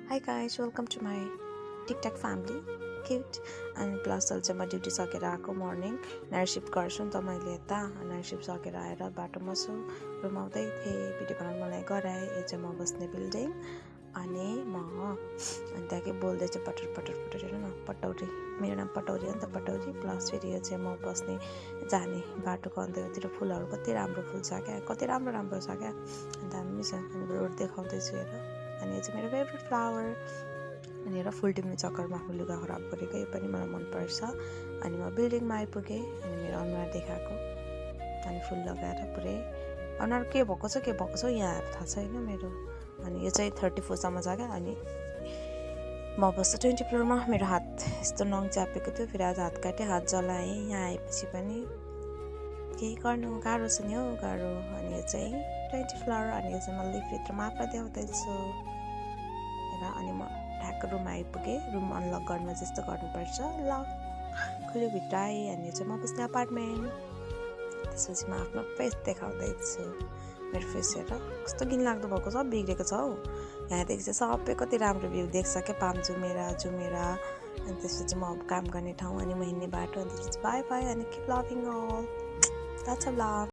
Hi guys, welcome to my TikTok family. Cute. अनि plus अहिले चाहिँ म ड्युटी सकेर आएको मर्निङ नाइट सिफ्ट गर्छु नि त मैले यता नाइट सिफ्ट सकेर आएर बाटोमा छु रुम आउँदै थिएँ भिडियो बनाउनु मलाई गराएँ यो चाहिँ म बस्ने बिल्डिङ अनि त्यहाँकै बोल्दैछु पटर पटर पटर हेर्नु न पटौरी मेरो नाम पटौरी हो नि त पटौरी प्लस फेरि यो चाहिँ म बस्ने जाने बाटोको अन्त्यतिर फुलहरू कति राम्रो फुल्छ क्या कति राम्रो छ क्या दामी छ अनि रोड देखाउँदैछु हेर अनि यो चाहिँ मेरो फेभरेट फ्लावर अनि हेर फुल टिप्ने चक्करमा आफ्नो लुगा खराब गरेको यो पनि मलाई मनपर्छ अनि म बिल्डिङमा आइपुगेँ अनि मेरो अनुहार देखाएको अनि फुल लगाएर पुरै अनुहार के भएको छ यहाँ थाहा छैन मेरो अनि यो चाहिँ 34सम्म छ क्या अनि म बस्छु 20 फ्लोरमा मेरो हात यस्तो नङ च्यापेको थियो फेरि आज हात काटेँ हात जलाएँ यहाँ आएपछि पनि केही गर्नु गाह्रो छ नि हौ गाह्रो अनि यो चाहिँ 20 फ्लोर अनि यो चाहिँ म लिफ्टभित्रमा आफूलाई देखाउँदैछु हेर अनि म ठ्याक्क रुम आइपुगेँ रुम अनलक गर्नु जस्तो गर्नुपर्छ लक खुल्यो भित्र आएँ अनि यो चाहिँ म बस्ने अपार्टमेन्ट त्यसपछि म आफ्नो फेस देखाउँदैछु मेरो फेस हेर कस्तो घिनलाग्दो भएको छ बिग्रेको छ हौ यहाँदेखि चाहिँ सबै कति राम्रो भ्यू देख्छ क्या पाम जुमेरा अनि त्यसपछि म काम गर्ने ठाउँ अनि म हिँड्ने बाटो अनि त्यसपछि बाई बाई अनि keep loving all that's a love